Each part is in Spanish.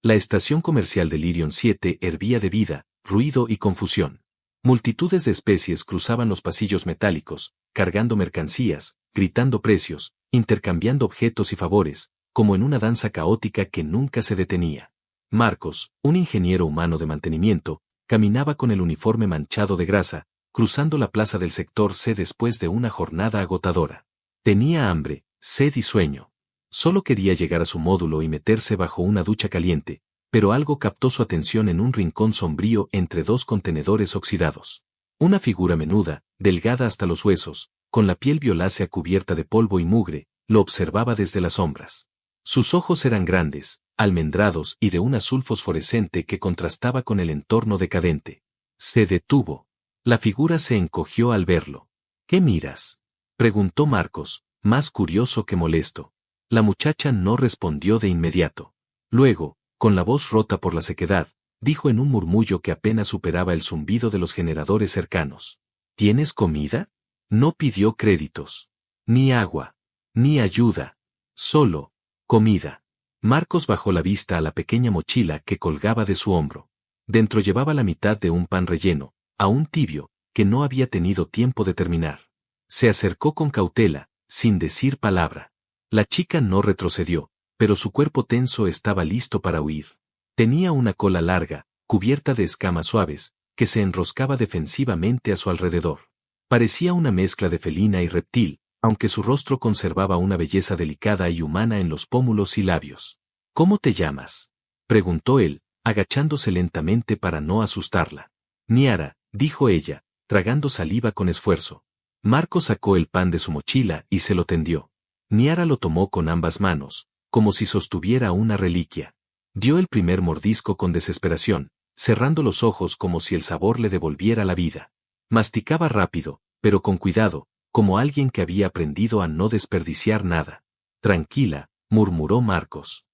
La estación comercial de Lirion 7 hervía de vida, ruido y confusión. Multitudes de especies cruzaban los pasillos metálicos, cargando mercancías, gritando precios, intercambiando objetos y favores, como en una danza caótica que nunca se detenía. Marcos, un ingeniero humano de mantenimiento, caminaba con el uniforme manchado de grasa, cruzando la plaza del sector C después de una jornada agotadora. Tenía hambre, sed y sueño. Solo quería llegar a su módulo y meterse bajo una ducha caliente, pero algo captó su atención en un rincón sombrío entre dos contenedores oxidados. Una figura menuda, delgada hasta los huesos, con la piel violácea cubierta de polvo y mugre, lo observaba desde las sombras. Sus ojos eran grandes, almendrados y de un azul fosforescente que contrastaba con el entorno decadente. Se detuvo. La figura se encogió al verlo. ¿Qué miras?, preguntó Marcos, más curioso que molesto. La muchacha no respondió de inmediato. Luego, con la voz rota por la sequedad, dijo en un murmullo que apenas superaba el zumbido de los generadores cercanos. ¿Tienes comida? No pidió créditos. Ni agua. Ni ayuda. Solo comida. Marcos bajó la vista a la pequeña mochila que colgaba de su hombro. Dentro llevaba la mitad de un pan relleno, aún tibio, que no había tenido tiempo de terminar. Se acercó con cautela, sin decir palabra. La chica no retrocedió, pero su cuerpo tenso estaba listo para huir. Tenía una cola larga, cubierta de escamas suaves, que se enroscaba defensivamente a su alrededor. Parecía una mezcla de felina y reptil, aunque su rostro conservaba una belleza delicada y humana en los pómulos y labios. ¿Cómo te llamas?, preguntó él, agachándose lentamente para no asustarla. Niara, dijo ella, tragando saliva con esfuerzo. Marco sacó el pan de su mochila y se lo tendió. Niara lo tomó con ambas manos, como si sostuviera una reliquia. Dio el primer mordisco con desesperación, cerrando los ojos como si el sabor le devolviera la vida. Masticaba rápido, pero con cuidado, como alguien que había aprendido a no desperdiciar nada. Tranquila, murmuró Marcos.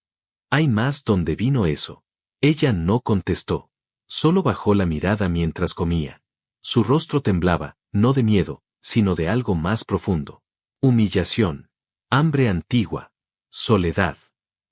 ¿Hay más donde vino eso? Ella no contestó. Solo bajó la mirada mientras comía. Su rostro temblaba, no de miedo, sino de algo más profundo. Humillación. Hambre antigua. Soledad.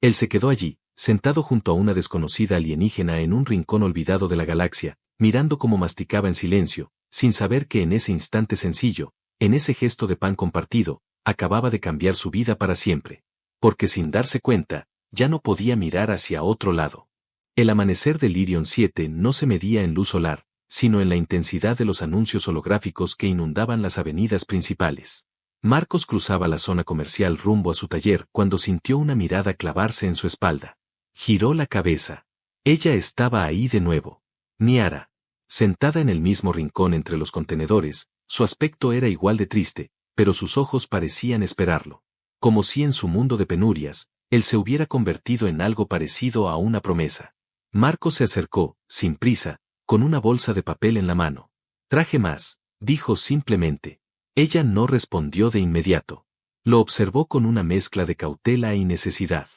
Él se quedó allí, sentado junto a una desconocida alienígena en un rincón olvidado de la galaxia, mirando cómo masticaba en silencio, sin saber que en ese instante sencillo, en ese gesto de pan compartido, acababa de cambiar su vida para siempre. Porque sin darse cuenta, ya no podía mirar hacia otro lado. El amanecer de Lirion 7 no se medía en luz solar, sino en la intensidad de los anuncios holográficos que inundaban las avenidas principales. Marcos cruzaba la zona comercial rumbo a su taller cuando sintió una mirada clavarse en su espalda. Giró la cabeza. Ella estaba ahí de nuevo. Niara. Sentada en el mismo rincón entre los contenedores, su aspecto era igual de triste, pero sus ojos parecían esperarlo. Como si en su mundo de penurias, él se hubiera convertido en algo parecido a una promesa. Marcos se acercó, sin prisa, con una bolsa de papel en la mano. Traje más, dijo simplemente. Ella no respondió de inmediato. Lo observó con una mezcla de cautela y necesidad.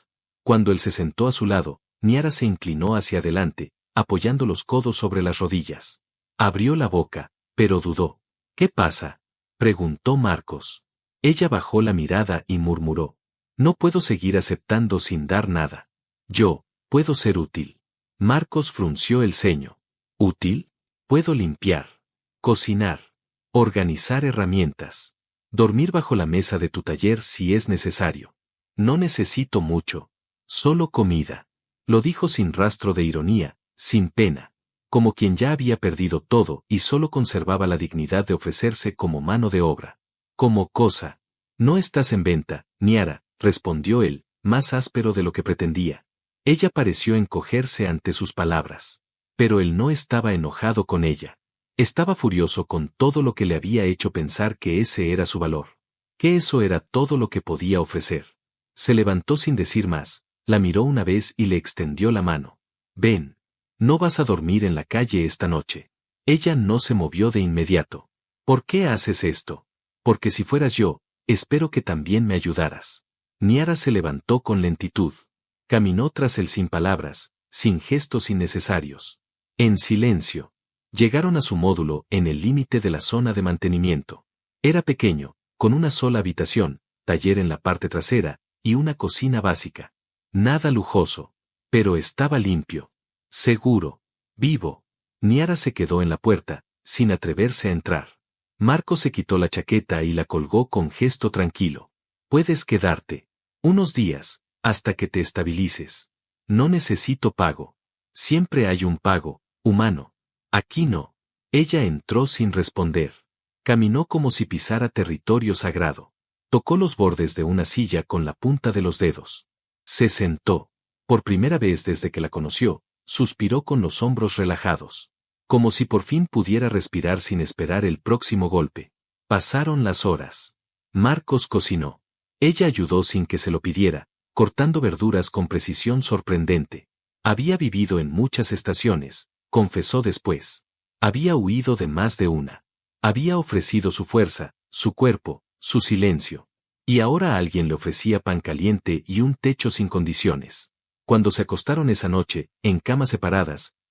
Cuando él se sentó a su lado, Niara se inclinó hacia adelante, apoyando los codos sobre las rodillas. Abrió la boca, pero dudó. ¿Qué pasa?, preguntó Marcos. Ella bajó la mirada y murmuró. No puedo seguir aceptando sin dar nada. Yo, puedo ser útil. Marcos frunció el ceño. ¿Útil? Puedo limpiar. Cocinar. Organizar herramientas. Dormir bajo la mesa de tu taller si es necesario. No necesito mucho. Solo comida. Lo dijo sin rastro de ironía, sin pena. Como quien ya había perdido todo y solo conservaba la dignidad de ofrecerse como mano de obra. Como cosa. No estás en venta, Niara, respondió él, más áspero de lo que pretendía. Ella pareció encogerse ante sus palabras. Pero él no estaba enojado con ella. Estaba furioso con todo lo que le había hecho pensar que ese era su valor. Que eso era todo lo que podía ofrecer. Se levantó sin decir más, la miró una vez y le extendió la mano. Ven. No vas a dormir en la calle esta noche. Ella no se movió de inmediato. ¿Por qué haces esto? Porque si fueras yo, espero que también me ayudaras. Niara se levantó con lentitud. Caminó tras él sin palabras, sin gestos innecesarios. En silencio. Llegaron a su módulo en el límite de la zona de mantenimiento. Era pequeño, con una sola habitación, taller en la parte trasera, y una cocina básica. Nada lujoso. Pero estaba limpio. Seguro. Vivo. Niara se quedó en la puerta, sin atreverse a entrar. Marcos se quitó la chaqueta y la colgó con gesto tranquilo. Puedes quedarte. Unos días, hasta que te estabilices. No necesito pago. Siempre hay un pago, humano. Aquí no. Ella entró sin responder. Caminó como si pisara territorio sagrado. Tocó los bordes de una silla con la punta de los dedos. Se sentó. Por primera vez desde que la conoció, suspiró con los hombros relajados. Como si por fin pudiera respirar sin esperar el próximo golpe. Pasaron las horas. Marcos cocinó. Ella ayudó sin que se lo pidiera, cortando verduras con precisión sorprendente. Había vivido en muchas estaciones, confesó después. Había huido de más de una. Había ofrecido su fuerza, su cuerpo, su silencio. Y ahora alguien le ofrecía pan caliente y un techo sin condiciones. Cuando se acostaron esa noche, en camas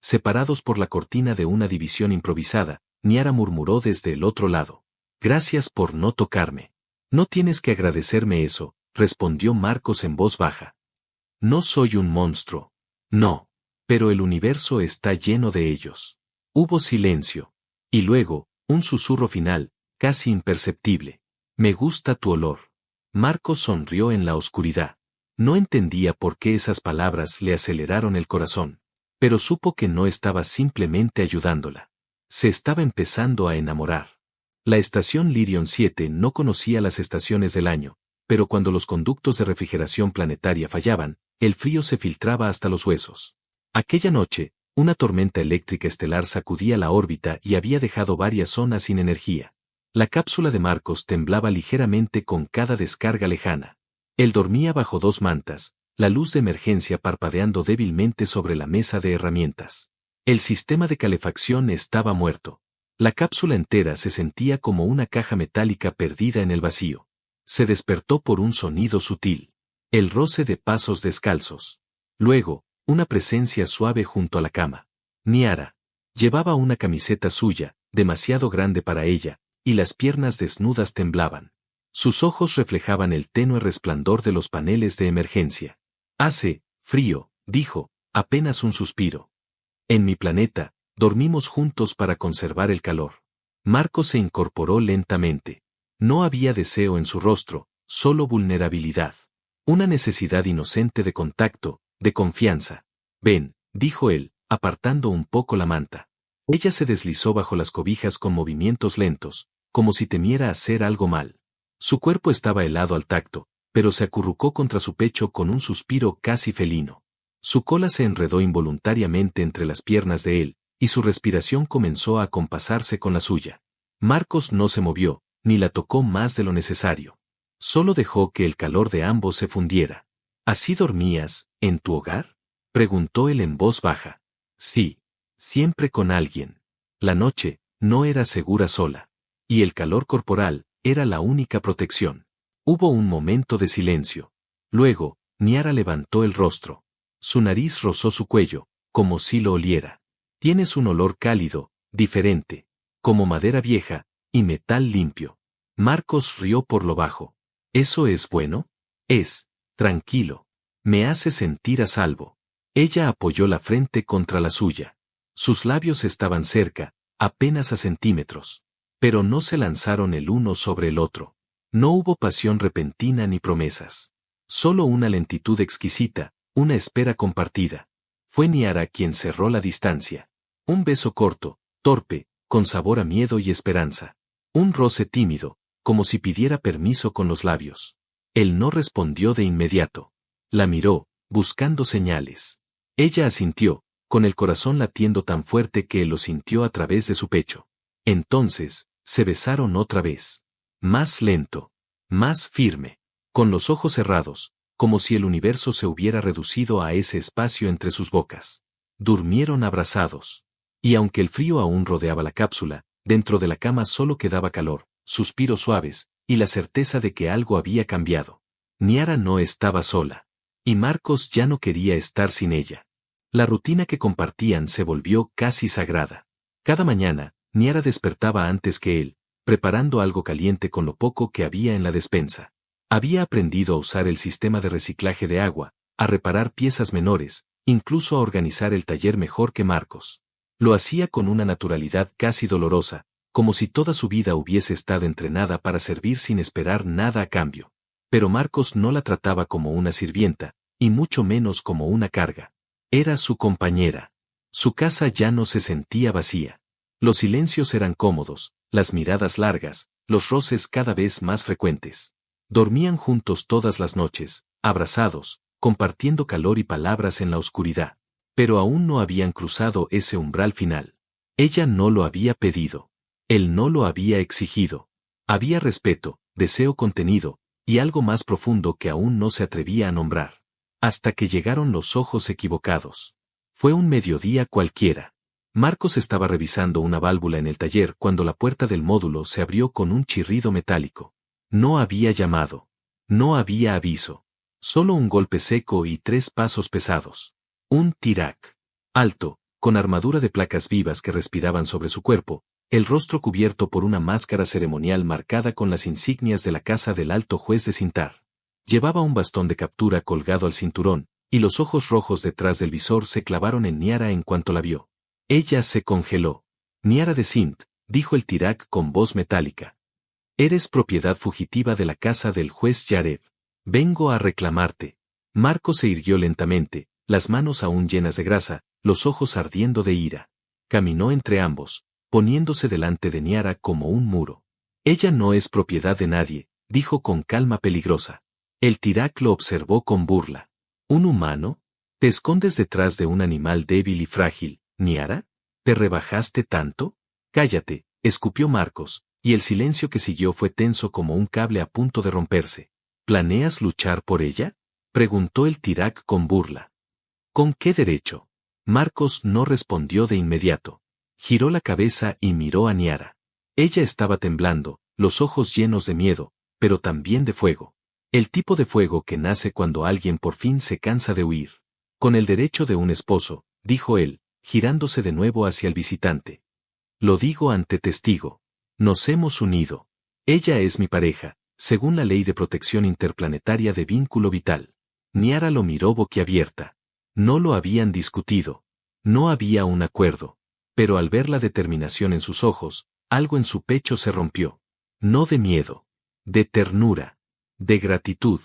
separados por la cortina de una división improvisada, Niara murmuró desde el otro lado. Gracias por no tocarme. No tienes que agradecerme eso, respondió Marcos en voz baja. No soy un monstruo. No. Pero el universo está lleno de ellos. Hubo silencio. Y luego, un susurro final, casi imperceptible. Me gusta tu olor. Marcos sonrió en la oscuridad. No entendía por qué esas palabras le aceleraron el corazón. Pero supo que no estaba simplemente ayudándola. Se estaba empezando a enamorar. La estación Lirion 7 no conocía las estaciones del año, pero cuando los conductos de refrigeración planetaria fallaban, el frío se filtraba hasta los huesos. Aquella noche, una tormenta eléctrica estelar sacudía la órbita y había dejado varias zonas sin energía. La cápsula de Marcos temblaba ligeramente con cada descarga lejana. Él dormía bajo dos mantas, la luz de emergencia parpadeando débilmente sobre la mesa de herramientas. El sistema de calefacción estaba muerto. La cápsula entera se sentía como una caja metálica perdida en el vacío. Se despertó por un sonido sutil. El roce de pasos descalzos. Luego, una presencia suave junto a la cama. Niara. Llevaba una camiseta suya, demasiado grande para ella, y las piernas desnudas temblaban. Sus ojos reflejaban el tenue resplandor de los paneles de emergencia. Hace frío, dijo, apenas un suspiro. En mi planeta, dormimos juntos para conservar el calor. Marcos se incorporó lentamente. No había deseo en su rostro, solo vulnerabilidad. Una necesidad inocente de contacto, de confianza. Ven, dijo él, apartando un poco la manta. Ella se deslizó bajo las cobijas con movimientos lentos, como si temiera hacer algo mal. Su cuerpo estaba helado al tacto, pero se acurrucó contra su pecho con un suspiro casi felino. Su cola se enredó involuntariamente entre las piernas de él, y su respiración comenzó a acompasarse con la suya. Marcos no se movió, ni la tocó más de lo necesario. Solo dejó que el calor de ambos se fundiera. ¿Así dormías, en tu hogar? Preguntó él en voz baja. Sí, siempre con alguien. La noche no era segura sola. Y el calor corporal era la única protección. Hubo un momento de silencio. Luego, Niara levantó el rostro. Su nariz rozó su cuello, como si lo oliera. Tienes un olor cálido, diferente, como madera vieja, y metal limpio. Marcos rió por lo bajo. ¿Eso es bueno? Es, tranquilo. Me hace sentir a salvo. Ella apoyó la frente contra la suya. Sus labios estaban cerca, apenas a centímetros. Pero no se lanzaron el uno sobre el otro. No hubo pasión repentina ni promesas. Solo una lentitud exquisita, una espera compartida. Fue Niara quien cerró la distancia. Un beso corto, torpe, con sabor a miedo y esperanza. Un roce tímido, como si pidiera permiso con los labios. Él no respondió de inmediato. La miró, buscando señales. Ella asintió, con el corazón latiendo tan fuerte que él lo sintió a través de su pecho. Entonces, se besaron otra vez. Más lento, más firme, con los ojos cerrados, como si el universo se hubiera reducido a ese espacio entre sus bocas. Durmieron abrazados. Y aunque el frío aún rodeaba la cápsula, dentro de la cama solo quedaba calor, suspiros suaves, y la certeza de que algo había cambiado. Niara no estaba sola. Y Marcos ya no quería estar sin ella. La rutina que compartían se volvió casi sagrada. Cada mañana, Niara despertaba antes que él, preparando algo caliente con lo poco que había en la despensa. Había aprendido a usar el sistema de reciclaje de agua, a reparar piezas menores, incluso a organizar el taller mejor que Marcos. Lo hacía con una naturalidad casi dolorosa, como si toda su vida hubiese estado entrenada para servir sin esperar nada a cambio. Pero Marcos no la trataba como una sirvienta, y mucho menos como una carga. Era su compañera. Su casa ya no se sentía vacía. Los silencios eran cómodos, las miradas largas, los roces cada vez más frecuentes. Dormían juntos todas las noches, abrazados, compartiendo calor y palabras en la oscuridad. Pero aún no habían cruzado ese umbral final. Ella no lo había pedido. Él no lo había exigido. Había respeto, deseo contenido, y algo más profundo que aún no se atrevía a nombrar. Hasta que llegaron los ojos equivocados. Fue un mediodía cualquiera. Marcos estaba revisando una válvula en el taller cuando la puerta del módulo se abrió con un chirrido metálico. No había llamado. No había aviso. Solo un golpe seco y 3 pasos pesados. Un Tirac. Alto, con armadura de placas vivas que respiraban sobre su cuerpo, el rostro cubierto por una máscara ceremonial marcada con las insignias de la casa del alto juez de Cintar. Llevaba un bastón de captura colgado al cinturón, y los ojos rojos detrás del visor se clavaron en Niara en cuanto la vio. Ella se congeló. Niara de Sint, dijo el Tirac con voz metálica. Eres propiedad fugitiva de la casa del juez Yarev. Vengo a reclamarte. Marcos se irguió lentamente, las manos aún llenas de grasa, los ojos ardiendo de ira. Caminó entre ambos, poniéndose delante de Niara como un muro. Ella no es propiedad de nadie, dijo con calma peligrosa. El Tirac lo observó con burla. ¿Un humano? ¿Te escondes detrás de un animal débil y frágil, Niara? ¿Te rebajaste tanto? Cállate, escupió Marcos, y el silencio que siguió fue tenso como un cable a punto de romperse. ¿Planeas luchar por ella? Preguntó el Tirac con burla. ¿Con qué derecho? Marcos no respondió de inmediato. Giró la cabeza y miró a Niara. Ella estaba temblando, los ojos llenos de miedo, pero también de fuego. El tipo de fuego que nace cuando alguien por fin se cansa de huir. Con el derecho de un esposo, dijo él, girándose de nuevo hacia el visitante. Lo digo ante testigo. Nos hemos unido. Ella es mi pareja, según la ley de protección interplanetaria de vínculo vital. Niara lo miró boquiabierta. No lo habían discutido. No había un acuerdo. Pero al ver la determinación en sus ojos, algo en su pecho se rompió. No de miedo. De ternura. De gratitud.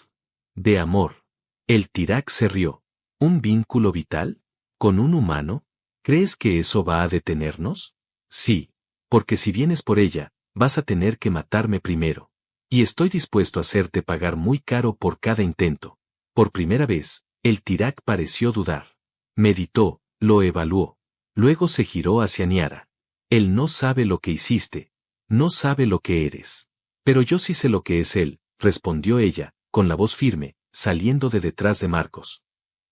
De amor. El Tirac se rió. ¿Un vínculo vital? ¿Con un humano? ¿Crees que eso va a detenernos? Sí. Porque si vienes por ella, vas a tener que matarme primero. Y estoy dispuesto a hacerte pagar muy caro por cada intento. Por primera vez, el Tirac pareció dudar. Meditó, lo evaluó. Luego se giró hacia Niara. Él no sabe lo que hiciste. No sabe lo que eres. Pero yo sí sé lo que es él, respondió ella, con la voz firme, saliendo de detrás de Marcos.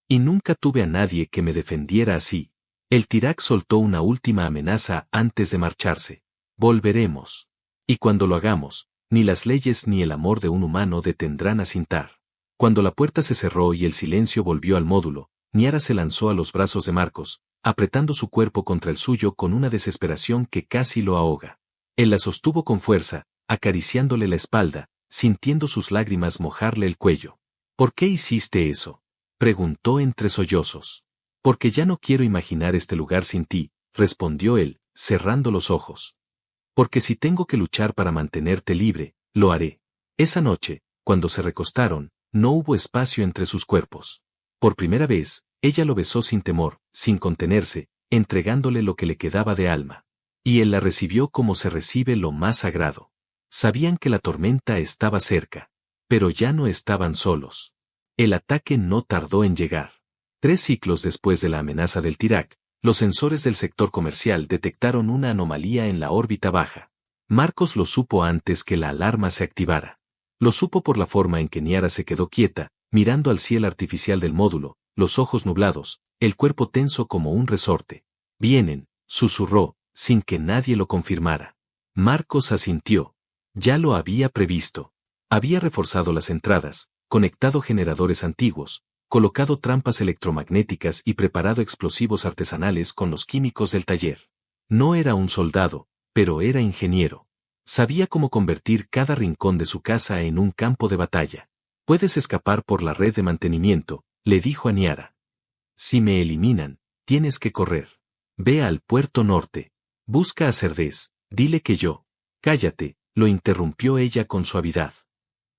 Y nunca tuve a nadie que me defendiera así. El Tirac soltó una última amenaza antes de marcharse. Volveremos. Y cuando lo hagamos, ni las leyes ni el amor de un humano detendrán a Cintar. Cuando la puerta se cerró y el silencio volvió al módulo, Niara se lanzó a los brazos de Marcos, apretando su cuerpo contra el suyo con una desesperación que casi lo ahoga. Él la sostuvo con fuerza, acariciándole la espalda, sintiendo sus lágrimas mojarle el cuello. ¿Por qué hiciste eso? Preguntó entre sollozos. Porque ya no quiero imaginar este lugar sin ti, respondió él, cerrando los ojos. Porque si tengo que luchar para mantenerte libre, lo haré. Esa noche, cuando se recostaron, no hubo espacio entre sus cuerpos. Por primera vez, ella lo besó sin temor, sin contenerse, entregándole lo que le quedaba de alma. Y él la recibió como se recibe lo más sagrado. Sabían que la tormenta estaba cerca. Pero ya no estaban solos. El ataque no tardó en llegar. 3 ciclos después de la amenaza del Tirac, los sensores del sector comercial detectaron una anomalía en la órbita baja. Marcos lo supo antes que la alarma se activara. Lo supo por la forma en que Niara se quedó quieta, mirando al cielo artificial del módulo, los ojos nublados, el cuerpo tenso como un resorte. Vienen, susurró, sin que nadie lo confirmara. Marcos asintió. Ya lo había previsto. Había reforzado las entradas, conectado generadores antiguos, colocado trampas electromagnéticas y preparado explosivos artesanales con los químicos del taller. No era un soldado, pero era ingeniero. Sabía cómo convertir cada rincón de su casa en un campo de batalla. Puedes escapar por la red de mantenimiento, le dijo a Niara. Si me eliminan, tienes que correr. Ve al puerto norte. Busca a Cerdés, dile que yo. Cállate, lo interrumpió ella con suavidad.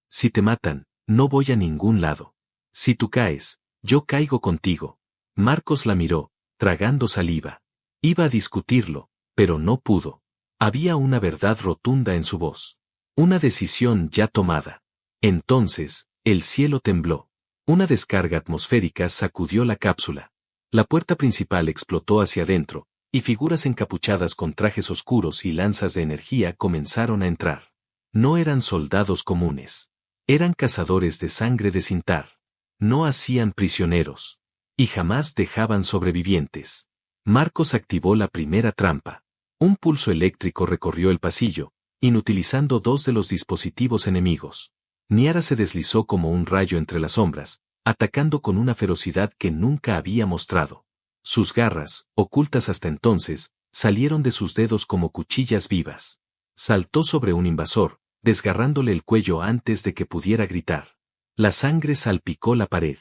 Si te matan, no voy a ningún lado. Si tú caes, yo caigo contigo. Marcos la miró, tragando saliva. Iba a discutirlo, pero no pudo. Había una verdad rotunda en su voz. Una decisión ya tomada. Entonces, el cielo tembló. Una descarga atmosférica sacudió la cápsula. La puerta principal explotó hacia adentro, y figuras encapuchadas con trajes oscuros y lanzas de energía comenzaron a entrar. No eran soldados comunes. Eran cazadores de sangre de Cintar. No hacían prisioneros. Y jamás dejaban sobrevivientes. Marcos activó la primera trampa. Un pulso eléctrico recorrió el pasillo, inutilizando 2 de los dispositivos enemigos. Niara se deslizó como un rayo entre las sombras, atacando con una ferocidad que nunca había mostrado. Sus garras, ocultas hasta entonces, salieron de sus dedos como cuchillas vivas. Saltó sobre un invasor, desgarrándole el cuello antes de que pudiera gritar. La sangre salpicó la pared.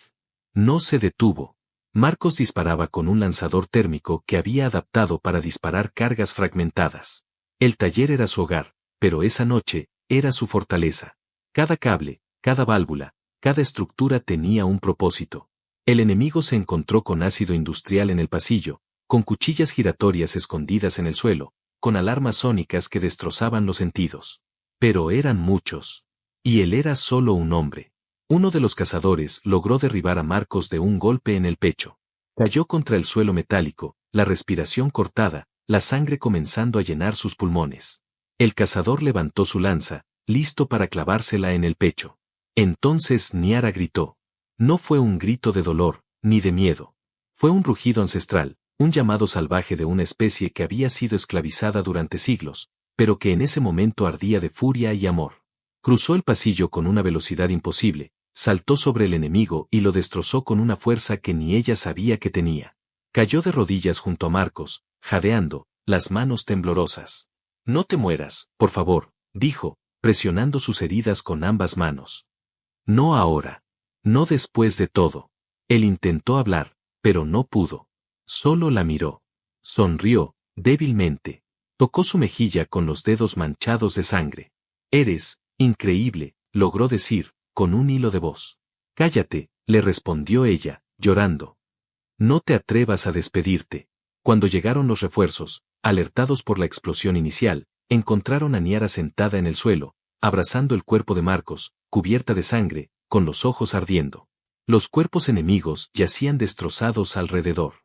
No se detuvo. Marcos disparaba con un lanzador térmico que había adaptado para disparar cargas fragmentadas. El taller era su hogar, pero esa noche, era su fortaleza. Cada cable, cada válvula, cada estructura tenía un propósito. El enemigo se encontró con ácido industrial en el pasillo, con cuchillas giratorias escondidas en el suelo, con alarmas sónicas que destrozaban los sentidos. Pero eran muchos. Y él era solo un hombre. Uno de los cazadores logró derribar a Marcos de un golpe en el pecho. Cayó contra el suelo metálico, la respiración cortada, la sangre comenzando a llenar sus pulmones. El cazador levantó su lanza, listo para clavársela en el pecho. Entonces Niara gritó. No fue un grito de dolor, ni de miedo. Fue un rugido ancestral, un llamado salvaje de una especie que había sido esclavizada durante siglos, pero que en ese momento ardía de furia y amor. Cruzó el pasillo con una velocidad imposible, saltó sobre el enemigo y lo destrozó con una fuerza que ni ella sabía que tenía. Cayó de rodillas junto a Marcos, jadeando, las manos temblorosas. No te mueras, por favor, dijo, presionando sus heridas con ambas manos. No ahora. No después de todo. Él intentó hablar, pero no pudo. Solo la miró. Sonrió, débilmente. Tocó su mejilla con los dedos manchados de sangre. Eres, increíble, logró decir, con un hilo de voz. Cállate, le respondió ella, llorando. No te atrevas a despedirte. Cuando llegaron los refuerzos, alertados por la explosión inicial, encontraron a Niara sentada en el suelo, abrazando el cuerpo de Marcos, cubierta de sangre, con los ojos ardiendo. Los cuerpos enemigos yacían destrozados alrededor.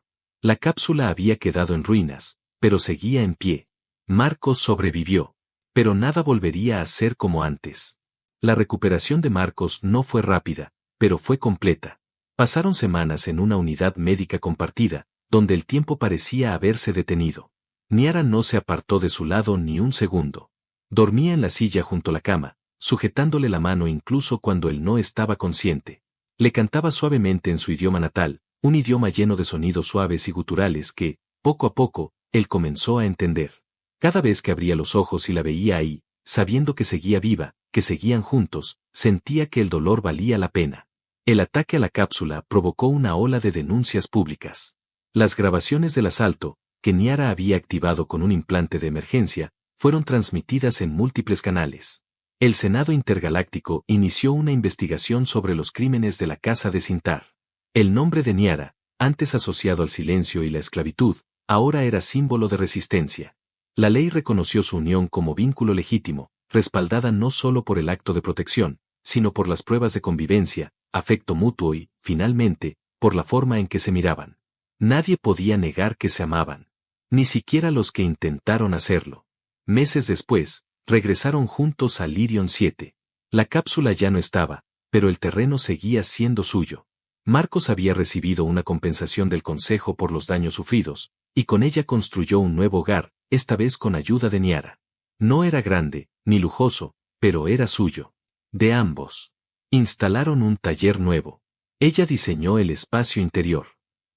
La cápsula había quedado en ruinas, pero seguía en pie. Marcos sobrevivió. Pero nada volvería a ser como antes. La recuperación de Marcos no fue rápida, pero fue completa. Pasaron semanas en una unidad médica compartida, donde el tiempo parecía haberse detenido. Niara no se apartó de su lado ni un segundo. Dormía en la silla junto a la cama, sujetándole la mano incluso cuando él no estaba consciente. Le cantaba suavemente en su idioma natal, un idioma lleno de sonidos suaves y guturales que, poco a poco, él comenzó a entender. Cada vez que abría los ojos y la veía ahí, sabiendo que seguía viva, que seguían juntos, sentía que el dolor valía la pena. El ataque a la cápsula provocó una ola de denuncias públicas. Las grabaciones del asalto, que Niara había activado con un implante de emergencia, fueron transmitidas en múltiples canales. El Senado Intergaláctico inició una investigación sobre los crímenes de la Casa de Cintar. El nombre de Niara, antes asociado al silencio y la esclavitud, ahora era símbolo de resistencia. La ley reconoció su unión como vínculo legítimo, respaldada no solo por el acto de protección, sino por las pruebas de convivencia, afecto mutuo y, finalmente, por la forma en que se miraban. Nadie podía negar que se amaban. Ni siquiera los que intentaron hacerlo. Meses después, regresaron juntos a Lirion 7. La cápsula ya no estaba, pero el terreno seguía siendo suyo. Marcos había recibido una compensación del Consejo por los daños sufridos, y con ella construyó un nuevo hogar, esta vez con ayuda de Niara. No era grande, ni lujoso, pero era suyo. De ambos. Instalaron un taller nuevo. Ella diseñó el espacio interior.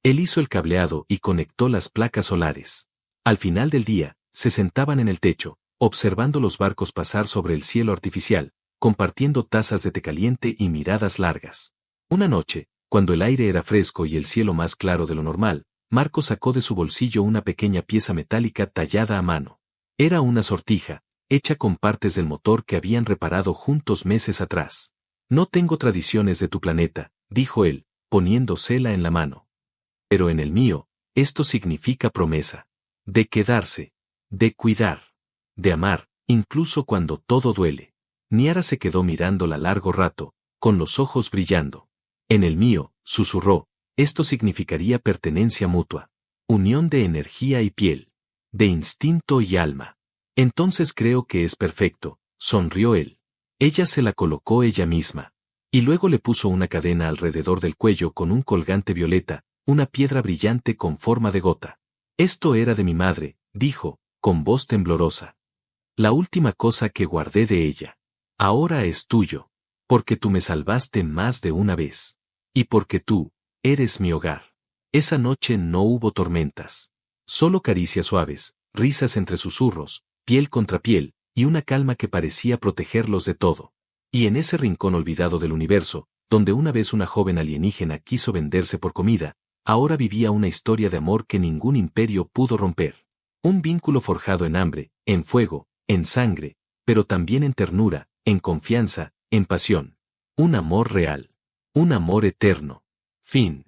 Él hizo el cableado y conectó las placas solares. Al final del día, se sentaban en el techo, observando los barcos pasar sobre el cielo artificial, compartiendo tazas de té caliente y miradas largas. Una noche, Cuando el aire era fresco y el cielo más claro de lo normal, Marco sacó de su bolsillo una pequeña pieza metálica tallada a mano. Era una sortija, hecha con partes del motor que habían reparado juntos meses atrás. No tengo tradiciones de tu planeta, dijo él, poniéndosela en la mano. Pero en el mío, esto significa promesa. De quedarse. De cuidar. De amar, incluso cuando todo duele. Niara se quedó mirándola largo rato, con los ojos brillando. En el mío, susurró, esto significaría pertenencia mutua. Unión de energía y piel. De instinto y alma. Entonces creo que es perfecto, sonrió él. Ella se la colocó ella misma. Y luego le puso una cadena alrededor del cuello con un colgante violeta, una piedra brillante con forma de gota. Esto era de mi madre, dijo, con voz temblorosa. La última cosa que guardé de ella. Ahora es tuyo. Porque tú me salvaste más de una vez. Y porque tú, eres mi hogar. Esa noche no hubo tormentas. Solo caricias suaves, risas entre susurros, piel contra piel, y una calma que parecía protegerlos de todo. Y en ese rincón olvidado del universo, donde una vez una joven alienígena quiso venderse por comida, ahora vivía una historia de amor que ningún imperio pudo romper. Un vínculo forjado en hambre, en fuego, en sangre, pero también en ternura, en confianza, en pasión. Un amor real. Un amor eterno. Fin.